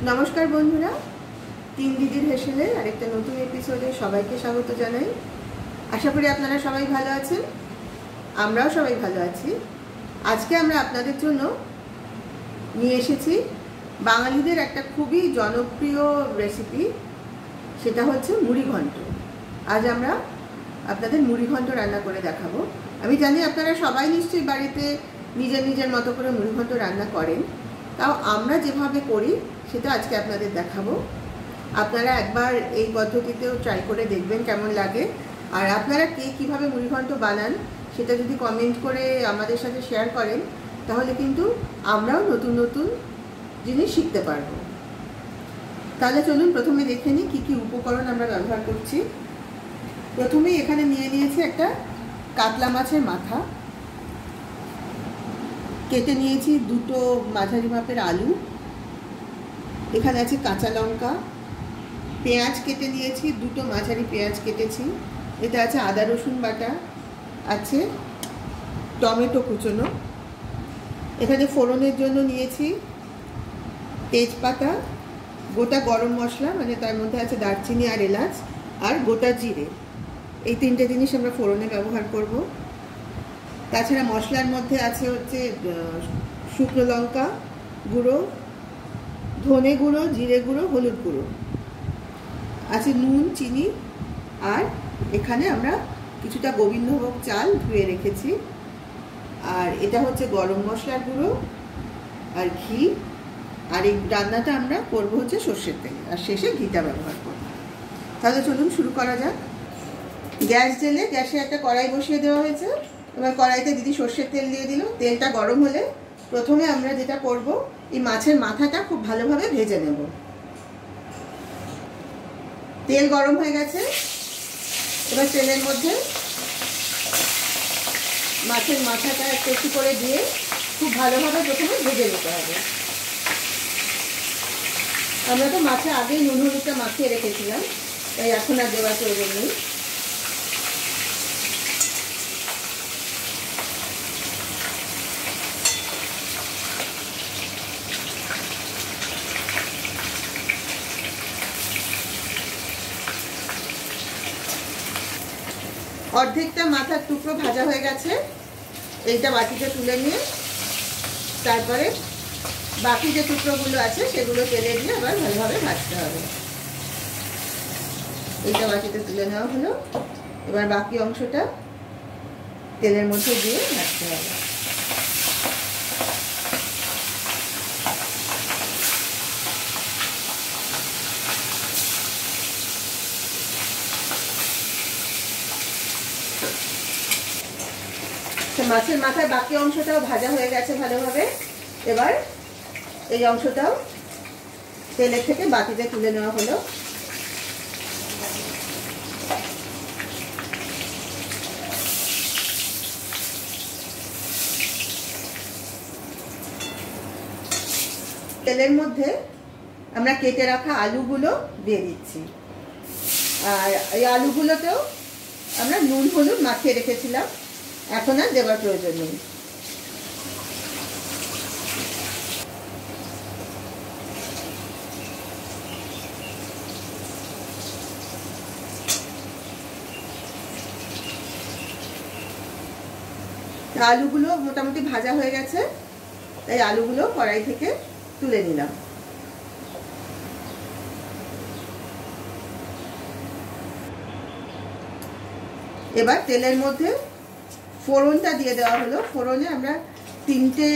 নমস্কার বন্ধুরা, তিন দিদির হেসেলে আরেকটা নতুন এপিসোডে সবাইকে স্বাগত জানাই। আশা করি আপনারা সবাই ভালো আছেন, আমরাও সবাই ভালো আছি। আজকে আমরা আপনাদের জন্য নিয়ে এসেছি বাঙালিদের একটা খুবই জনপ্রিয় রেসিপি, সেটা হচ্ছে মুড়ি ঘন্ট। আজ আমরা আপনাদের মুড়ি ঘন্ট রান্না করে দেখাবো। আমি জানি আপনারা সবাই নিশ্চয়ই বাড়িতে নিজের নিজের মতো করে মুড়ি ঘন্ট রান্না করেন, তাও আমরা যেভাবে করি সেটা আজকে আপনাদের দেখাবো। আপনারা একবার এই পদ্ধতিতেও ট্রাই করে দেখবেন কেমন লাগে। আর আপনারা কে কীভাবে মুড়ি ঘন্ট বানান সেটা যদি কমেন্ট করে আমাদের সাথে শেয়ার করেন, তাহলে কিন্তু আমরাও নতুন নতুন জিনিস শিখতে পারবো। তাহলে চলুন প্রথমে দেখে নিই কী কী উপকরণ আমরা ব্যবহার করছি। প্রথমেই এখানে নিয়ে নিয়েছি একটা কাতলা মাছের মাথা, কেটে নিয়েছি দুটো মাঝারি মাপের আলু, এখানে আছে কাঁচা লঙ্কা, পেঁয়াজ কেটে নিয়েছি, দুটো মাঝারি পেঁয়াজ কেটেছি, এটা আছে আদা রসুন বাটা, আছে টমেটো কুচনো, এখানে ফোড়নের জন্য নিয়েছি তেজপাতা, গোটা গরম মশলা মানে তার মধ্যে আছে দারচিনি আর এলাচ, আর গোটা জিরে। এই তিনটে জিনিস আমরা ফোড়নে ব্যবহার করব। তাছাড়া মশলার মধ্যে আছে হচ্ছে শুকনো লঙ্কা গুঁড়ো, ধনে গুঁড়ো, জিরে গুঁড়ো, হলুদ গুঁড়ো, আছে নুন, চিনি, আর এখানে আমরা কিছুটা গোবিন্দভোগ চাল ধুয়ে রেখেছি, আর এটা হচ্ছে গরম মশলার গুঁড়ো আর ঘি। আর এই রান্নাটা আমরা করবো হচ্ছে সর্ষের তেল, আর শেষে ঘিটা ব্যবহার করব। তাহলে চলুন শুরু করা যাক। গ্যাস জেলে গ্যাসে একটা কড়াই বসিয়ে দেওয়া হয়েছে। এবার কড়াইতে দিদি সর্ষের তেল দিয়ে দিল। তেলটা গরম হলে প্রথমে আমরা যেটা করব, এই মাছের মাথাটা খুব ভালোভাবে ভেজে নেব। তেল গরম হয়ে গেছে, এবার তেলের মধ্যে মাছের মাথাটা একটু একটু করে দিয়ে খুব ভালোভাবে প্রথমে ভেজে নিতে হবে। আমরা তো মাছে আগেই নুন হলুদটা মাখিয়ে রেখেছিলাম, তাই এখন আর দেওয়ার প্রয়োজন নেই। অর্ধেকটা মাথার টুকরো ভাজা হয়ে গেছে, এইটা বাটিতে তুলে নিয়ে তারপরে বাকি যে টুকরোগুলো আছে সেগুলো তেলে দিয়ে আবার ভালোভাবে ভাজতে হবে। এইটা বাটিতে তুলে নেওয়া হলো, এবার বাকি অংশটা তেলের মধ্যে দিয়ে ভাজতে হবে। মাছের মাথার বাকি অংশটাও ভাজা হয়ে গেছে ভালোভাবে। এবার এই অংশটাও তেলের থেকে বাটিতে তুলে নেওয়া হলো। তেলের মধ্যে আমরা কেটে রাখা আলুগুলো দিয়ে দিচ্ছি, আর এই আলুগুলোতেও আমরা নুন হলুদ মাখিয়ে রেখেছিলাম, এখন আর দেওয়ার প্রয়োজন নেই। আলুগুলো মোটামুটি ভাজা হয়ে গেছে, তাই আলুগুলো কড়াই থেকে তুলে নিলাম। এবার তেলের মধ্যে ফোড়নটা দিয়ে দেওয়া হলো। ফোড়নে আমরা 3টে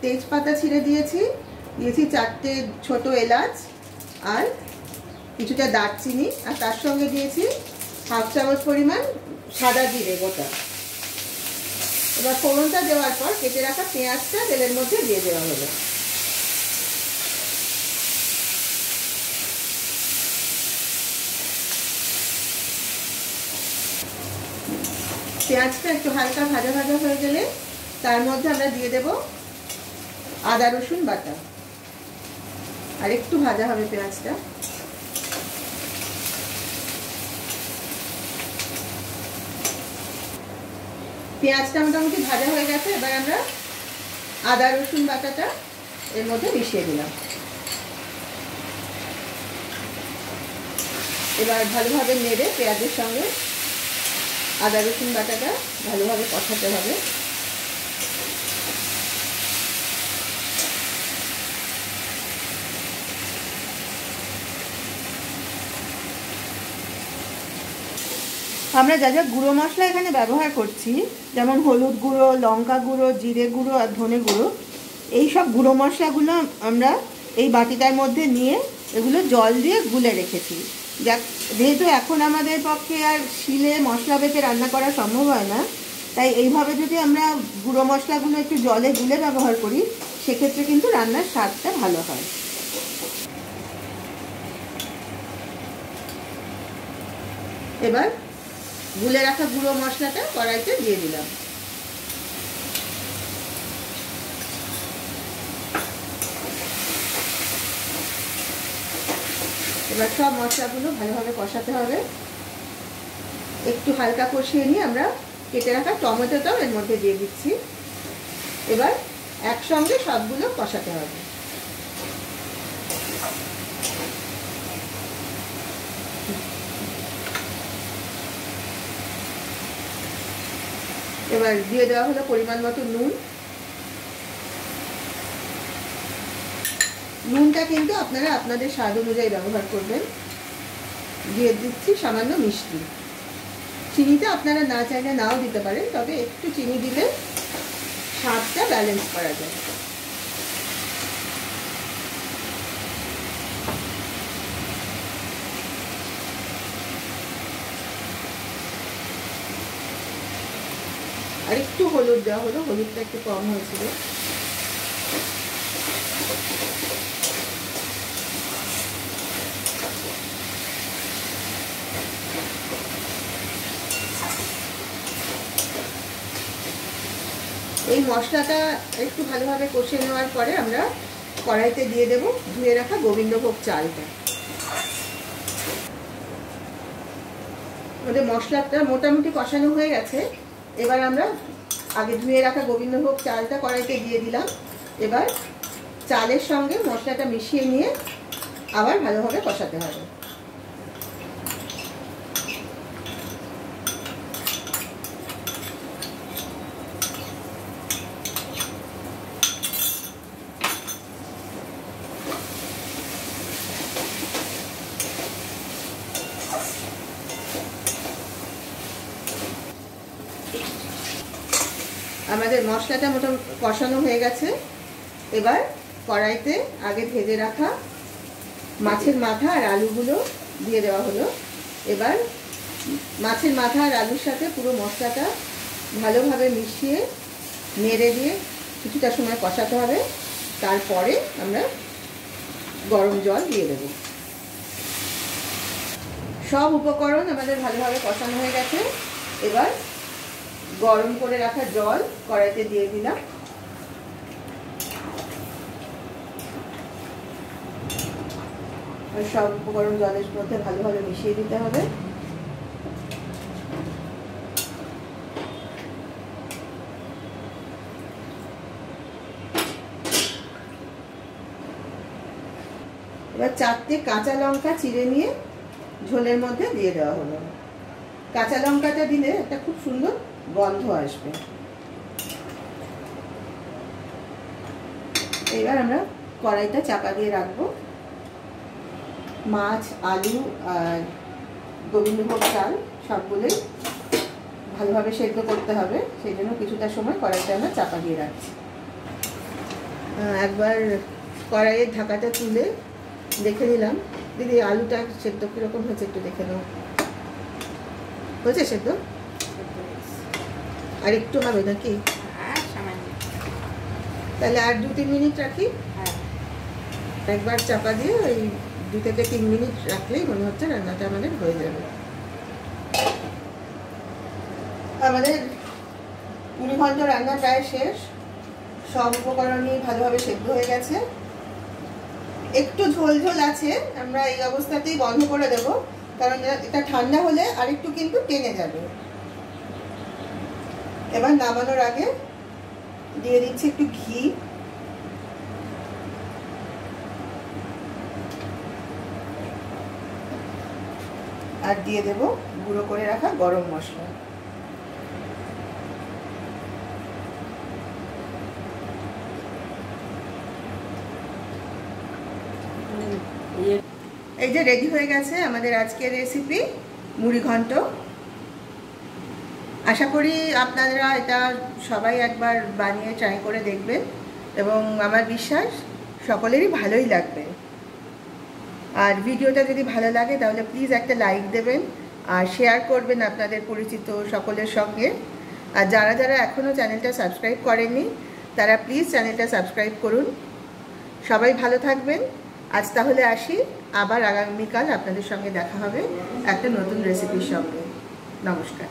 তেজপাতা ছিঁড়ে দিয়েছি, 4টে ছোট এলাচ আর কিছুটা দারচিনি, আর তার সঙ্গে দিয়েছি 1/2 চামচ পরিমাণ সাদা জিরে গোটা। এবার ফোড়নটা দেওয়ার পর কেটে রাখা পেঁয়াজটা তেলের মধ্যে দিয়ে দেওয়া হলো। পেঁয়াজটা একটু হালকা ভাজা ভাজা হয়ে গেলে তার মধ্যে আমরা দিয়ে দেব আদা রসুন বাটা, আর একটু ভাজা হবে পেঁয়াজটা। পেঁয়াজটা মোটামুটি ভাজা হয়ে গেছে, এবার আমরা আদা রসুন বাটাটা এর মধ্যে মিশিয়ে দিলাম। এবার ভালোভাবে নেড়ে পেঁয়াজের সঙ্গে আদা রসুন বাটাটা ভালোভাবে কষাতে হবে। আমরা যা যা গুঁড়ো মশলা এখানে ব্যবহার করছি, যেমন হলুদ গুঁড়ো, লঙ্কা গুঁড়ো, জিরে গুঁড়ো আর ধনে গুঁড়ো, এই সব গুঁড়ো মশলাগুলো আমরা এই বাটিটার মধ্যে নিয়ে এগুলো জল দিয়ে গুলে রেখেছি। যেহেতু এখন আমাদের পক্ষে আর শিলে মশলা বেটে রান্না করা সম্ভব হয় না, তাই এইভাবে যদি আমরা গুঁড়ো মশলাগুলো একটু জলে গুলে ব্যবহার করি, সেক্ষেত্রে কিন্তু রান্নার স্বাদটা ভালো হয়। এবার গুলে রাখা গুঁড়ো মশলাটা কড়াইতে দিয়ে দিলাম। এবার সব মশলাগুলো ভালোভাবে কষাতে হবে। একটু হালকা কষিয়ে নিয়ে আমরা কেটে রাখা টমেটোটাও এর মধ্যে দিয়ে দিচ্ছি। এবার একসঙ্গে সবগুলো কষাতে হবে। এবার দিয়ে দেওয়া হলো পরিমাণ মতো নুন। নুনটা কিন্তু আপনারা আপনাদের স্বাদ অনুযায়ী ব্যবহার করবেন। দিয়ে দিচ্ছি সামান্য মিষ্টি। চিনিটা আপনারা না চাইলে নাও দিতে পারেন, তবে একটু চিনি দিলে স্বাদটা ব্যালেন্স করা যায়। আর একটু হলুদ দেওয়া হলো, হলুদটা একটু কম হয়েছিল। এই মশলাটা একটু ভালোভাবে কষিয়ে নেওয়ার পরে আমরা কড়াইতে দিয়ে দেব ধুয়ে রাখা গোবিন্দভোগ চালটা। আমাদের মশলাটা মোটামুটি কষানো হয়ে গেছে। এবার আমরা আগে ধুয়ে রাখা গোবিন্দভোগ চালটা কড়াইতে দিয়ে দিলাম। এবার চালের সঙ্গে মশলাটা মিশিয়ে নিয়ে আবার ভালোভাবে কষাতে হবে। আমাদের মশলাটা মোটামুটি কষানো হয়ে গেছে। এবার কড়াইতে আগে ভেজে রাখা মাছের মাথা আর আলুগুলো দিয়ে দেওয়া হলো। এবার মাছের মাথা আর আলুর সাথে পুরো মশলাটা ভালোভাবে মিশিয়ে নেড়ে দিয়ে কিছুটা সময় কষাতে হবে। তারপরে আমরা গরম জল দিয়ে দেব। সব উপকরণ আমাদের ভালোভাবে কষানো হয়ে গেছে। এবার গরম করে রাখা জল কড়াইতে দিয়ে দিলাম। সব উপকরণ জলের মধ্যে ভালোভাবে মিশিয়ে দিতে হবে। এবার 4টে কাঁচা লঙ্কা চিড়ে নিয়ে ঝোলের মধ্যে দিয়ে দেওয়া হলো। কাঁচা লঙ্কাটা দিলে একটা খুব সুন্দর গন্ধ আসবে। এবার আমরা কড়াইটা চাপা দিয়ে রাখবো। মাছ, আলু আর গোবিন্দভোগ চাল সবগুলোই ভালোভাবে সেদ্ধ করতে হবে, সেই জন্য কিছুটা সময় কড়াইটা আমরা চাপা দিয়ে রাখছি। একবার কড়াইয়ের ঢাকাটা তুলে দেখে নিলাম। দিদি, আলুটা সেদ্ধ কীরকম হয়েছে একটু দেখে নাও। হয়েছে সেদ্ধ? আর একটু হবে নাকি? তাহলে আর 2-3 মিনিট রাখি। একবার চাপা দিয়ে ওই 2 থেকে 3 মিনিট রাখলেই মনে হচ্ছে রান্নাটা আমাদের হয়ে যাবে। আমাদের মুড়িঘণ্ট রান্না প্রায় শেষ। সব উপকরণই ভালোভাবে সেদ্ধ হয়ে গেছে। একটু ঝোল ঝোল আছে, আমরা এই অবস্থাতেই বন্ধ করে দেব, কারণ এটা ঠান্ডা হলে আরেকটু কিন্তু টেনে যাবে। এবার নামানোর আগে দিয়ে দিচ্ছি একটু ঘি। আর দিয়ে দেব গুঁড়ো করে রাখা গরম মশলা। এই যে রেডি হয়ে গেছে আমাদের আজকের রেসিপি মুড়ি ঘন্ট। আশা করি আপনারা এটা সবাই একবার বানিয়ে ট্রাই করে দেখবেন এবং আমার বিশ্বাস সকলেরই ভালোই লাগবে। আর ভিডিওটা যদি ভালো লাগে তাহলে প্লিজ একটা লাইক দেবেন আর শেয়ার করবেন আপনাদের পরিচিত সকলের সঙ্গে। আর যারা যারা এখনও চ্যানেলটা সাবস্ক্রাইব করেননি তারা প্লিজ চ্যানেলটা সাবস্ক্রাইব করুন। সবাই ভালো থাকবেন। আজ তাহলে আসি, আবার আগামীকাল আপনাদের সঙ্গে দেখা হবে একটা নতুন রেসিপির সঙ্গে। নমস্কার।